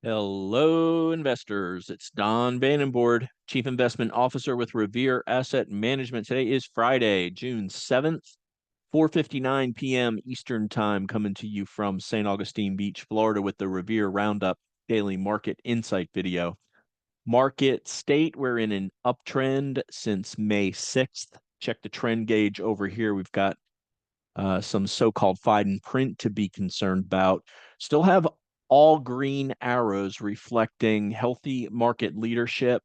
Hello, investors. It's Don Vandenbord, Chief Investment Officer with Revere Asset Management. Today is Friday, June 7th, 4:59 p.m. Eastern Time, coming to you from St. Augustine Beach, Florida, with the Revere Roundup Daily Market Insight video. Market state, we're in an uptrend since May 6th. Check the trend gauge over here. We've got some so-called fine print to be concerned about. Still have all green arrows reflecting healthy market leadership,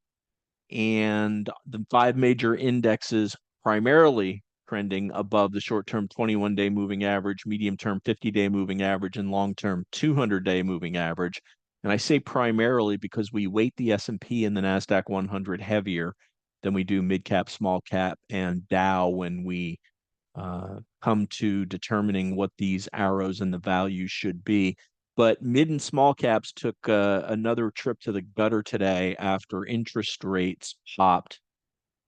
and the five major indexes primarily trending above the short-term 21-day moving average, medium-term 50-day moving average, and long-term 200-day moving average. And I say primarily because we weight the S&P and the NASDAQ 100 heavier than we do mid-cap, small-cap, and Dow when we come to determining what these arrows and the values should be. But mid and small caps took another trip to the gutter today after interest rates popped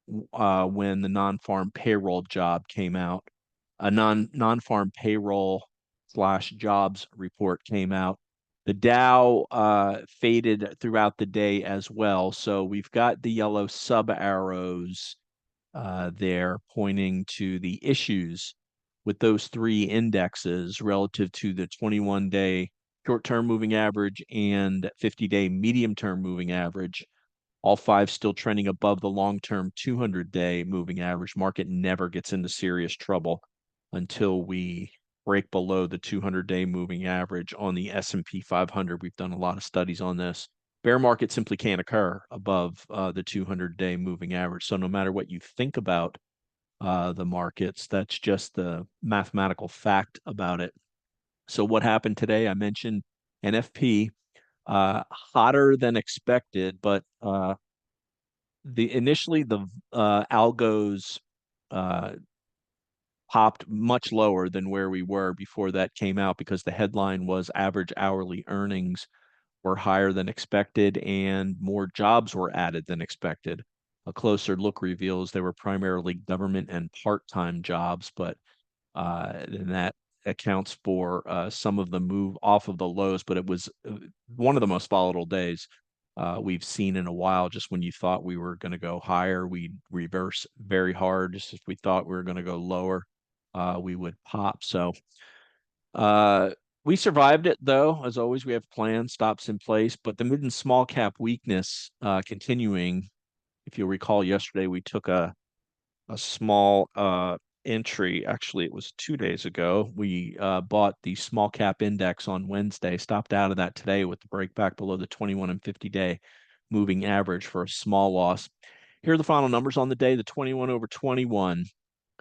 when the non-farm payroll job came out. A non-farm payroll slash jobs report came out. The Dow faded throughout the day as well. So we've got the yellow sub arrows there pointing to the issues with those three indexes relative to the 21-day short-term moving average and 50-day medium-term moving average. All five still trending above the long-term 200-day moving average. Market never gets into serious trouble until we break below the 200-day moving average on the S&P 500. We've done a lot of studies on this. Bear market simply can't occur above the 200-day moving average. So no matter what you think about the markets, that's just the mathematical fact about it. So what happened today? I mentioned NFP, hotter than expected, but initially the algos popped much lower than where we were before that came out, because the headline was average hourly earnings were higher than expected and more jobs were added than expected. A closer look reveals they were primarily government and part-time jobs, but and that accounts for some of the move off of the lows. But it was one of the most volatile days we've seen in a while. Just when you thought we were going to go higher, we reverse very hard. Just if we thought we were going to go lower, we would pop. So we survived it, though. As always, we have plans, stops in place, but the mid and small cap weakness continuing. If you'll recall, yesterday we took a small entry. Actually, it was 2 days ago. We bought the small cap index on Wednesday, stopped out of that today with the break back below the 21 and 50-day moving average for a small loss. Here are the final numbers on the day. The 21 over 21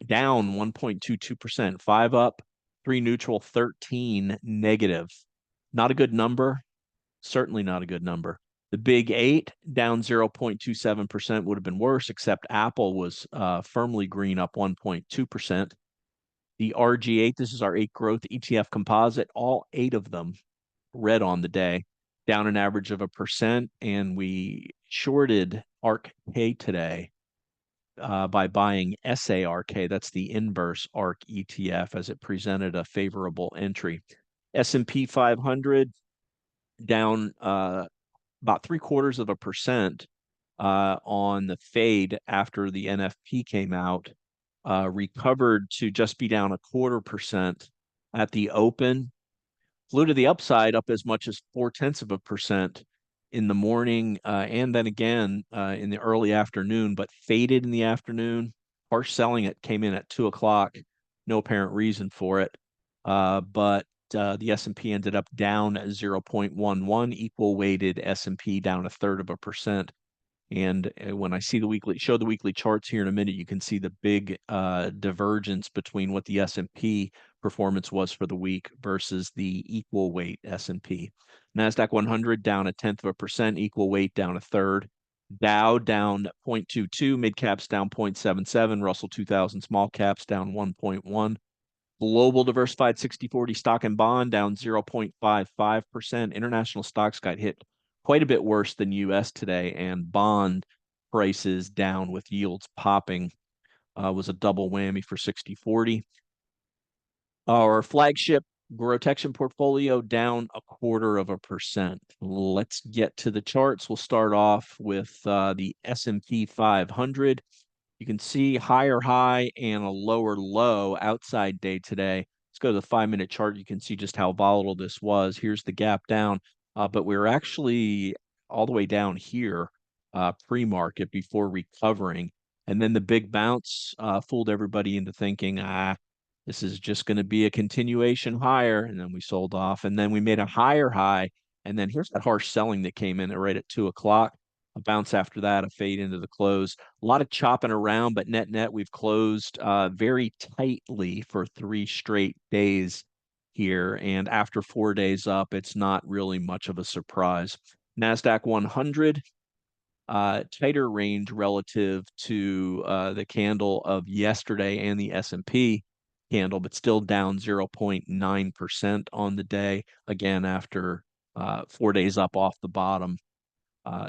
down 1.22%, 5 up, 3 neutral, 13 negative. Not a good number. Certainly not a good number. The big eight down 0.27% would have been worse, except Apple was firmly green, up 1.2%. The RG8, this is our 8 growth ETF composite, all 8 of them red on the day, down an average of 1%. And we shorted ARK-K today by buying SARK. That's the inverse ARK ETF, as it presented a favorable entry. S&P 500 down about 0.75% on the fade after the NFP came out, recovered to just be down 0.25% at the open, flew to the upside, up as much as 0.4% in the morning, and then again in the early afternoon, but faded in the afternoon. Harsh selling it came in at 2 o'clock. No apparent reason for it, but the S&P ended up down 0.11, equal weighted S&P down 0.33%. And when I see the weekly charts here in a minute, you can see the big divergence between what the S&P performance was for the week versus the equal weight S&P. NASDAQ 100 down 0.1%, equal weight down 1/3. Dow down 0.22, mid caps down 0.77, Russell 2000 small caps down 1.1. Global diversified 60/40 stock and bond down 0.55%. International stocks got hit quite a bit worse than US today, and bond prices down with yields popping. Was a double whammy for 60/40. Our flagship GROTECTION portfolio down 0.25%. Let's get to the charts. We'll start off with the S&P 500. You can see higher high and a lower low outside day today. Let's go to the 5-minute chart. You can see just how volatile this was. Here's the gap down, but we were actually all the way down here pre-market before recovering. And then the big bounce fooled everybody into thinking, this is just going to be a continuation higher. And then we sold off. And then we made a higher high. And then here's that harsh selling that came in right at 2 o'clock. A bounce after that, a fade into the close. A lot of chopping around, but net, we've closed very tightly for 3 straight days here. And after 4 days up, it's not really much of a surprise. NASDAQ 100, tighter range relative to the candle of yesterday and the S&P candle, but still down 0.9% on the day. Again, after 4 days up off the bottom,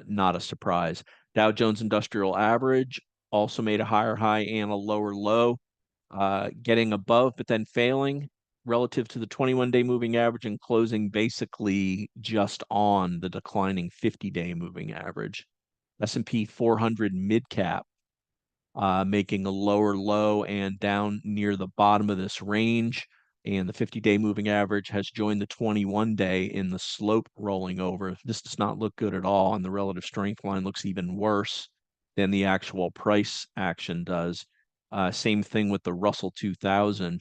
not a surprise. Dow Jones Industrial Average also made a higher high and a lower low, getting above, but then failing relative to the 21-day moving average and closing basically just on the declining 50-day moving average. S&P 400 mid cap making a lower low and down near the bottom of this range. And the 50-day moving average has joined the 21-day in the slope rolling over. This does not look good at all, and the relative strength line looks even worse than the actual price action does. Same thing with the Russell 2000.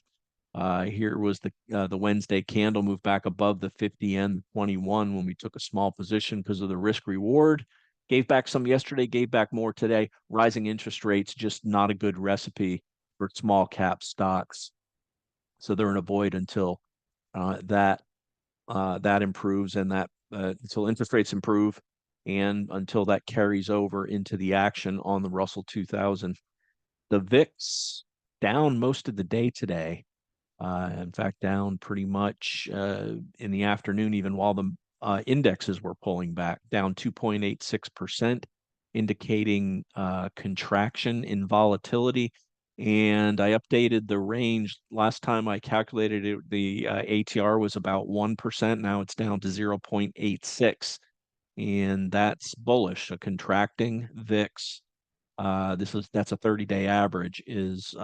Here was the Wednesday candle move back above the 50 and 21 when we took a small position because of the risk reward. Gave back some yesterday, gave back more today. Rising interest rates, just not a good recipe for small cap stocks. So they're in a void until that improves and that until interest rates improve and until that carries over into the action on the Russell 2000. The VIX down most of the day today. In fact, down pretty much in the afternoon, even while the indexes were pulling back, down 2.86%, indicating contraction in volatility. And I updated the range. Last time I calculated it, the ATR was about 1%. Now it's down to 0.86. And that's bullish, a contracting VIX. That's a 30-day average is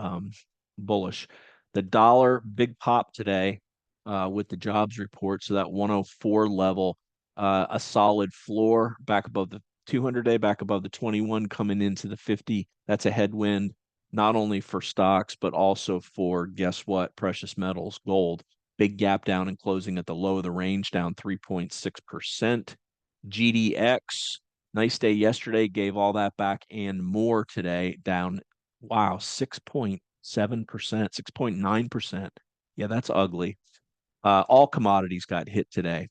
bullish. The dollar, big pop today with the jobs report. So that 104 level, a solid floor back above the 200-day, back above the 21, coming into the 50. That's a headwind, not only for stocks, but also for, guess what, precious metals, gold. Big gap down and closing at the low of the range, down 3.6%. GDX, nice day yesterday, gave all that back and more today, down, wow, 6.7%, 6.9%. Yeah, that's ugly. All commodities got hit today.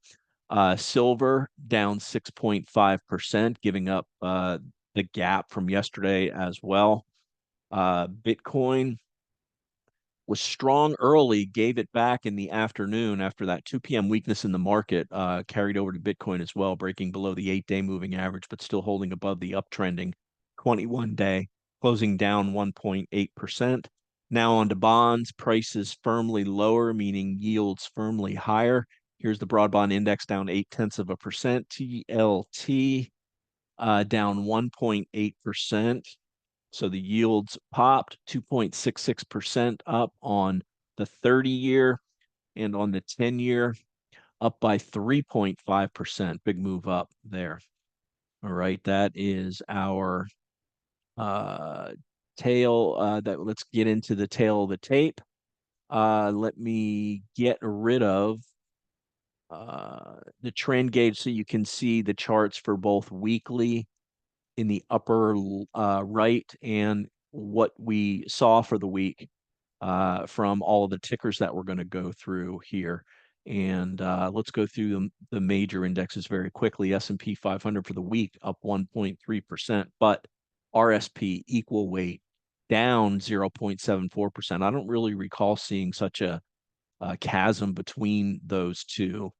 Silver down 6.5%, giving up the gap from yesterday as well. Bitcoin was strong early, gave it back in the afternoon after that 2 p.m. weakness in the market carried over to Bitcoin as well, breaking below the 8-day moving average, but still holding above the uptrending 21-day, closing down 1.8%. Now on to bonds, prices firmly lower, meaning yields firmly higher. Here's the broad bond index down 0.8%. TLT down 1.8%. So the yields popped 2.66% up on the 30-year and on the 10-year, up by 3.5%. Big move up there. All right, that is our tail. Let's get into the tail of the tape. Let me get rid of the trend gauge so you can see the charts for both weekly in the upper right and what we saw for the week from all of the tickers that we're going to go through here. And let's go through the major indexes very quickly. S&P 500 for the week up 1.3%, but RSP equal weight down 0.74%. I don't really recall seeing such a chasm between those two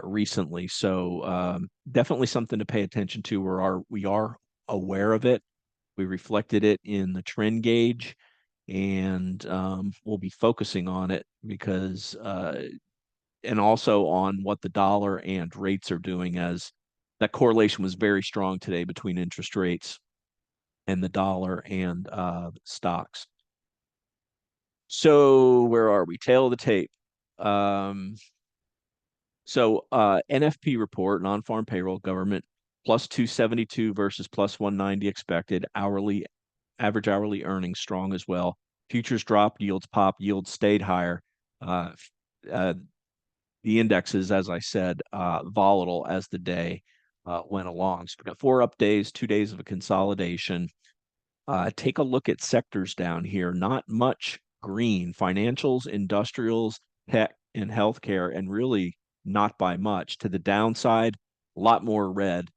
recently. So definitely something to pay attention to. We are aware of it. We reflected it in the trend gauge. and we'll be focusing on it because and also on what the dollar and rates are doing, as that correlation was very strong today between interest rates and the dollar and stocks. So where are we? Tail of the tape. Um, NFP report, non-farm payroll, government, plus 272 versus plus 190 expected. Average hourly earnings strong as well. Futures dropped, yields popped, yields stayed higher. Uh, uh, the indexes, as I said, volatile as the day went along. So we got 4 up days, 2 days of a consolidation. Take a look at sectors down here. Not much green. Financials, industrials, tech, and healthcare, and really not by much. To the downside, a lot more red.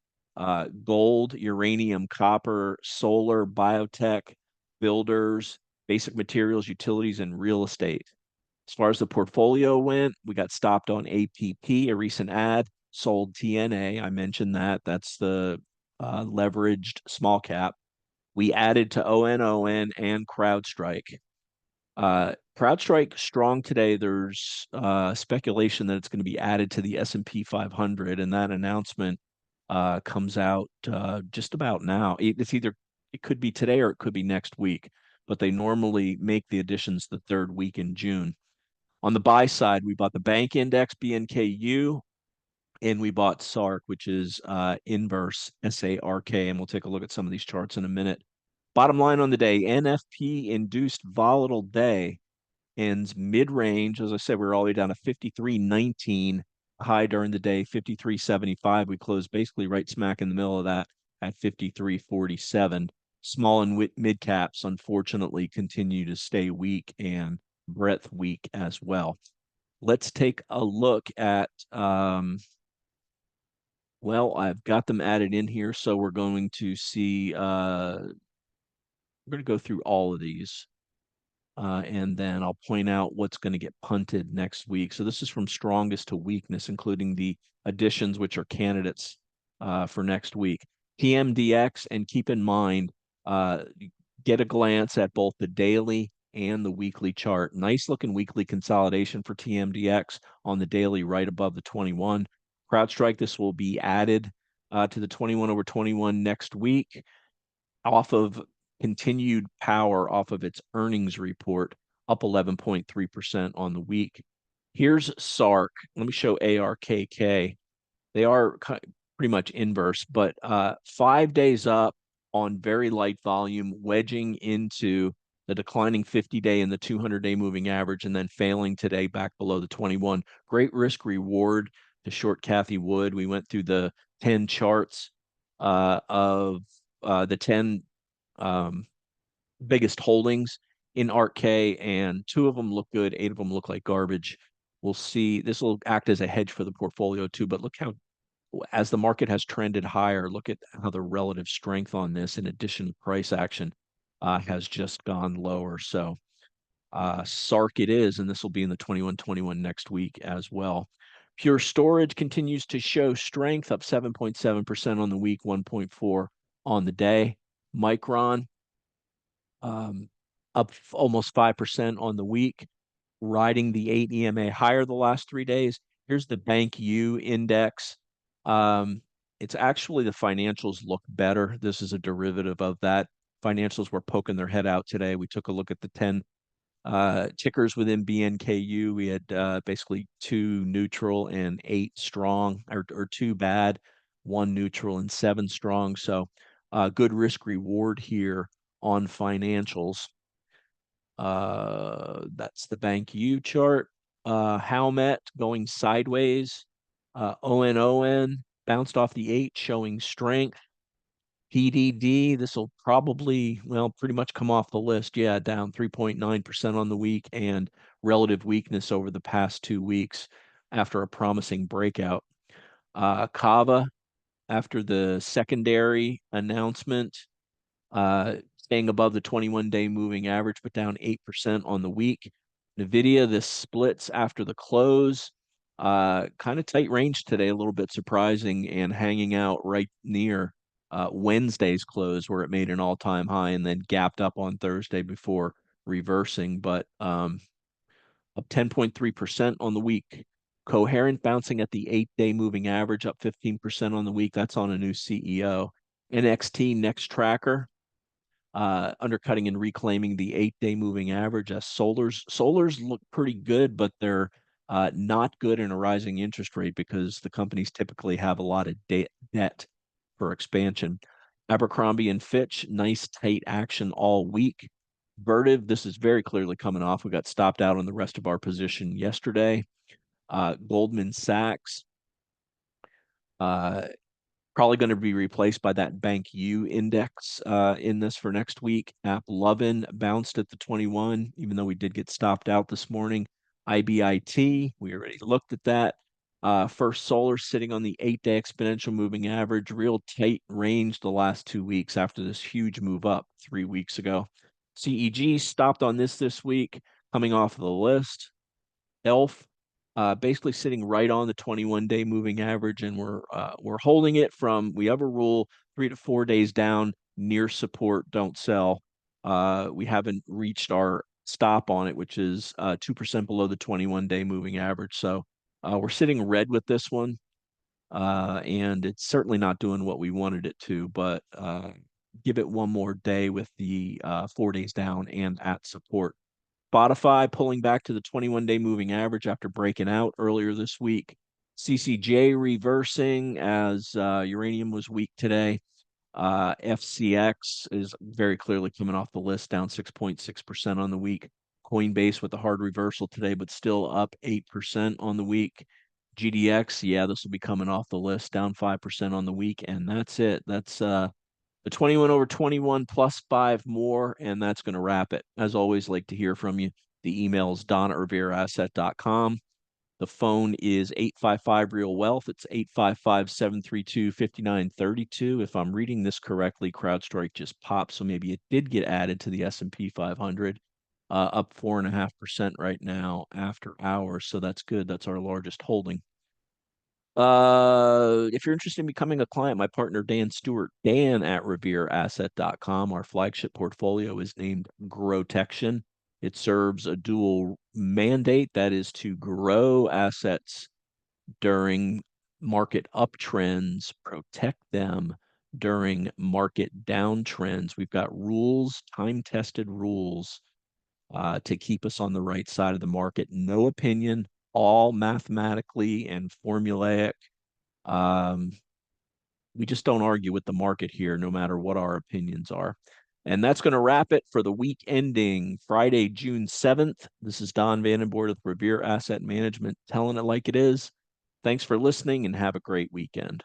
Gold, uranium, copper, solar, biotech, builders, basic materials, utilities, and real estate. As far as the portfolio went, we got stopped on APP, a recent ad, sold TNA. I mentioned that. That's the leveraged small cap. We added to ONON and CrowdStrike. CrowdStrike strong today. There's speculation that it's going to be added to the S&P 500, and that announcement comes out just about now. It could be today or it could be next week, but they normally make the additions the 3rd week in June. On the buy side, we bought the bank index BNKU, and we bought SARK, which is inverse SARK, and we'll take a look at some of these charts in a minute. Bottom line on the day, NFP induced volatile day ends mid-range. As I said, we're all the way down to 53.19, high during the day, 53.75. We closed basically right smack in the middle of that at 53.47. Small and mid caps, unfortunately, continue to stay weak and breadth weak as well. Let's take a look at well, I've got them added in here, so we're going to see we're going to go through all of these. And then I'll point out what's going to get punted next week. So this is from strongest to weakness, including the additions, which are candidates for next week. TMDX, and keep in mind, get a glance at both the daily and the weekly chart. Nice looking weekly consolidation for TMDX on the daily right above the 21. CrowdStrike, this will be added to the 21 over 21 next week off of continued power off of its earnings report, up 11.3% on the week. Here's SARK. Let me show ARKK. They are pretty much inverse, but 5 days up on very light volume, wedging into the declining 50-day and the 200-day moving average, and then failing today back below the 21. Great risk reward to short Kathy Wood. We went through the 10 charts of the 10 biggest holdings in ARK, and 2 of them look good, 8 of them look like garbage. We'll see. This will act as a hedge for the portfolio too, but look how, as the market has trended higher, look at how the relative strength on this, in addition to price action, has just gone lower. So SARK it is, and this will be in the 21-21 next week as well. Pure Storage continues to show strength, up 7.7% on the week, 1.4 on the day. Micron, up almost 5% on the week, riding the 8 EMA higher the last 3 days. Here's the Bank U index. It's actually the financials look better. This is a derivative of that. Financials were poking their head out today. We took a look at the 10 tickers within BNKU. We had basically 2 neutral and 8 strong, or 2 bad, 1 neutral and 7 strong. So good risk reward here on financials. That's the Bank U chart. Howmet going sideways. ONON bounced off the 8, showing strength. PDD, this will probably, well, pretty much come off the list. Yeah, down 3.9% on the week, and relative weakness over the past 2 weeks after a promising breakout. Kava, after the secondary announcement, staying above the 21-day moving average, but down 8% on the week. NVIDIA, this splits after the close. Kind of tight range today, a little bit surprising, and hanging out right near Wednesday's close, where it made an all-time high and then gapped up on Thursday before reversing, but up 10.3% on the week. Coherent bouncing at the 8-day moving average, up 15% on the week. That's on a new CEO. NXT Next Tracker undercutting and reclaiming the 8-day moving average as solars look pretty good, but they're not good in a rising interest rate because the companies typically have a lot of debt for expansion. Abercrombie and Fitch, nice tight action all week. Vertiv, this is very clearly coming off. We got stopped out on the rest of our position yesterday. Goldman Sachs, probably going to be replaced by that Bank U index in this for next week. AppLovin bounced at the 21, even though we did get stopped out this morning. IBIT, we already looked at that. First Solar sitting on the 8-day exponential moving average, real tight range the last 2 weeks after this huge move up 3 weeks ago. CEG stopped on this week, coming off the list. ELF basically sitting right on the 21-day moving average, and we're holding it from. We have a rule 3 to 4 days down near support, don't sell. We haven't reached our stop on it, which is 2% below the 21-day moving average. So we're sitting red with this one, and it's certainly not doing what we wanted it to. But give it one more day with the 4 days down and at support. Spotify pulling back to the 21-day moving average after breaking out earlier this week. CCJ reversing as uranium was weak today. FCX is very clearly coming off the list, down 6.6% on the week. Coinbase with a hard reversal today, but still up 8% on the week. GDX, yeah, this will be coming off the list, down 5% on the week, and that's it. That's the 21 over 21 plus 5 more, and that's going to wrap it. As always, like to hear from you. The email is don@revereasset.com. The phone is 855 Real Wealth. It's 855-732-5932. If I'm reading this correctly, CrowdStrike just popped, so maybe it did get added to the S&P 500, up 4.5% right now after hours. So that's good. That's our largest holding. If you're interested in becoming a client, my partner Dan Stewart, Dan@revereasset.com. Our flagship portfolio is named GROTECTION. It serves a dual mandate, that is to grow assets during market uptrends, protect them during market downtrends. We've got rules, time-tested rules, to keep us on the right side of the market. No opinion, all mathematically and formulaic. We just don't argue with the market here, no matter what our opinions are. And that's going to wrap it for the week ending Friday, June 7th. This is Don Vandenbord with Revere Asset Management, telling it like it is. Thanks for listening and have a great weekend.